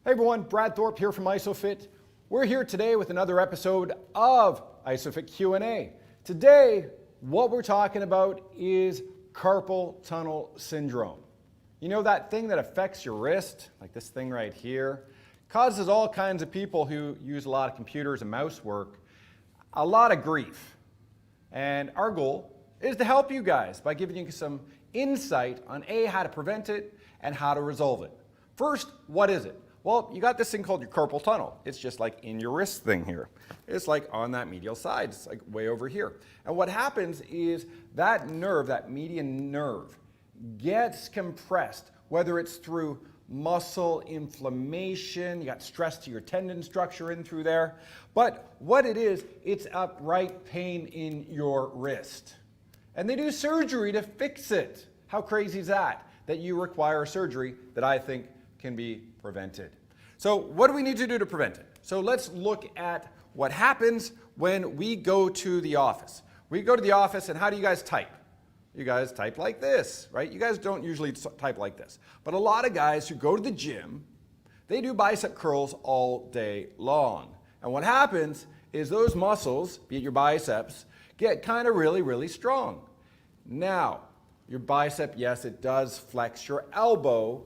Hey everyone, Brad Thorpe here from Isophit. We're here today with another episode of Isophit Q&A. Today, what we're talking about is carpal tunnel syndrome. You know that thing that affects your wrist, like this thing right here, causes all kinds of people who use a lot of computers and mouse work a lot of grief. And our goal is to help you guys by giving you some insight on how to prevent it and how to resolve it. First, what is it? Well, you got this thing called your carpal tunnel. It's just like in your wrist thing here. It's like on that medial side. It's like way over here. And what happens is that nerve, that median nerve, gets compressed, whether it's through muscle inflammation, you got stress to your tendon structure in through there. But what it is, it's upright pain in your wrist. And they do surgery to fix it. How crazy is that? That you require surgery that I think can be prevented. So what do we need to do to prevent it? So let's look at what happens when we go to the office. We go to the office, and how do you guys type? You guys type like this, right? You guys don't usually type like this. But a lot of guys who go to the gym, they do bicep curls all day long. And what happens is those muscles, be it your biceps, get kind of really, really strong. Now, your bicep, yes, it does flex your elbow.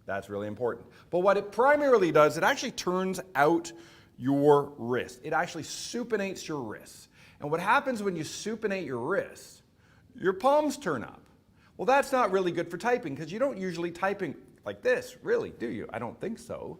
That's really important. But what it primarily does, it actually turns out your wrist. It actually supinates your wrists. And what happens when you supinate your wrists, your palms turn up. Well, that's not really good for typing because you don't usually typing like this, really, do you? I don't think so.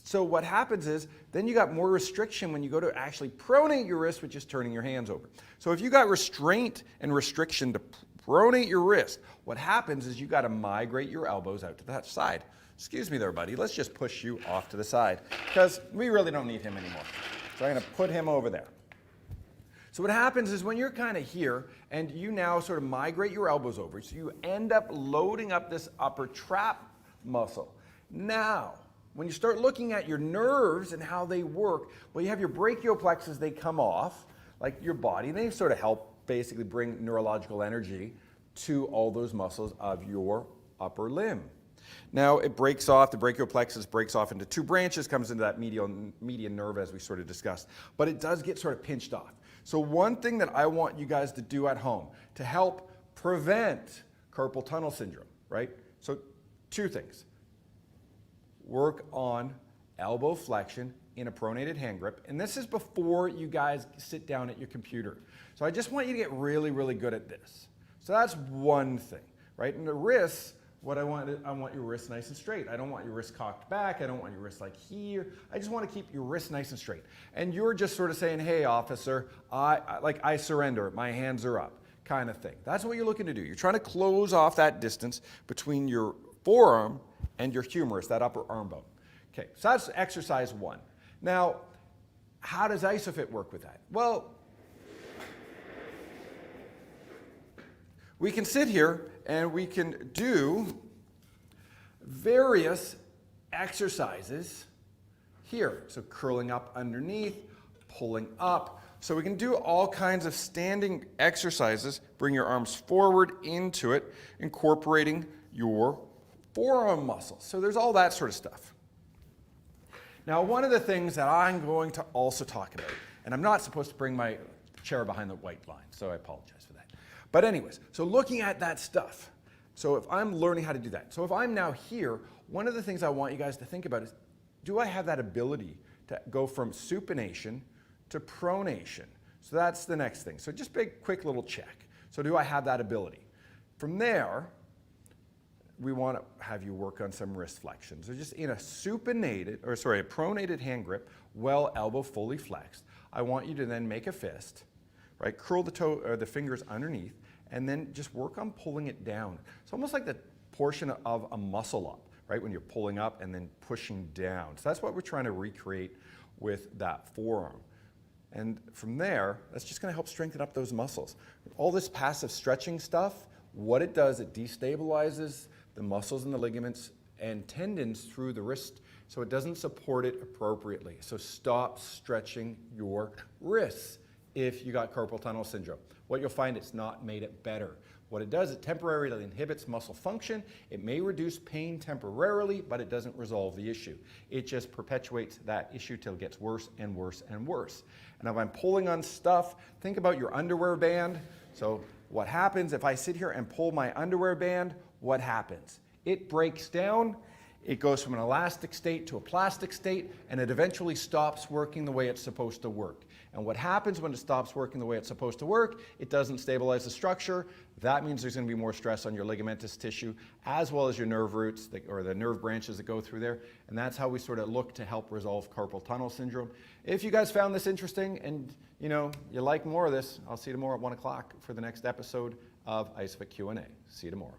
So what happens is then you got more restriction when you go to actually pronate your wrist, which is turning your hands over. So if you got restraint and restriction to pronate your wrist, what happens is you got to migrate your elbows out to that side. Excuse me there, buddy. Let's just push you off to the side because we really don't need him anymore. So I'm going to put him over there. So what happens is when you're kind of here and you now sort of migrate your elbows over, so you end up loading up this upper trap muscle. Now, when you start looking at your nerves and how they work, well, you have your brachial plexus, they come off, like your body, and they sort of help basically bring neurological energy to all those muscles of your upper limb. Now it breaks off, the brachial plexus breaks off into two branches, comes into that median nerve as we sort of discussed, but it does get sort of pinched off. So one thing that I want you guys to do at home to help prevent carpal tunnel syndrome, right? So two things. Work on elbow flexion in a pronated hand grip, and this is before you guys sit down at your computer. So I just want you to get really, really good at this. So that's one thing, right? And the wrists, what I want your wrists nice and straight. I don't want your wrists cocked back. I don't want your wrists like here. I just want to keep your wrists nice and straight. And you're just sort of saying, hey, officer, I surrender. My hands are up, kind of thing. That's what you're looking to do. You're trying to close off that distance between your forearm and your humerus, that upper arm bone. Okay, so that's exercise one. Now, how does Isophit work with that? Well, we can sit here and we can do various exercises here. So curling up underneath, pulling up. So we can do all kinds of standing exercises. Bring your arms forward into it, incorporating your forearm muscles. So there's all that sort of stuff. Now, one of the things that I'm going to also talk about, and I'm not supposed to bring my chair behind the white line, so I apologize for that. But anyways, so looking at that stuff, so if I'm learning how to do that, so if I'm now here, one of the things I want you guys to think about is, do I have that ability to go from supination to pronation? So that's the next thing. So just big, quick little check. So do I have that ability? From there, we want to have you work on some wrist flexion. So just in a a pronated hand grip, well elbow fully flexed, I want you to then make a fist, right? Curl the toe or the fingers underneath, and then just work on pulling it down. It's almost like the portion of a muscle up, right? When you're pulling up and then pushing down. So that's what we're trying to recreate with that forearm. And from there, that's just going to help strengthen up those muscles. All this passive stretching stuff, what it does, it destabilizes the muscles and the ligaments and tendons through the wrist, so it doesn't support it appropriately. So stop stretching your wrists if you got carpal tunnel syndrome. What you'll find, it's not made it better. What it does, it temporarily inhibits muscle function. It may reduce pain temporarily, but it doesn't resolve the issue. It just perpetuates that issue till it gets worse and worse and worse. And if I'm pulling on stuff, think about your underwear band. So what happens if I sit here and pull my underwear band? What happens? It breaks down. It goes from an elastic state to a plastic state, and it eventually stops working the way it's supposed to work. And what happens when it stops working the way it's supposed to work? It doesn't stabilize the structure. That means there's going to be more stress on your ligamentous tissue, as well as your nerve roots, or the nerve branches that go through there. And that's how we sort of look to help resolve carpal tunnel syndrome. If you guys found this interesting and you like more of this, I'll see you tomorrow at 1 o'clock for the next episode of Isophit Q&A. See you tomorrow.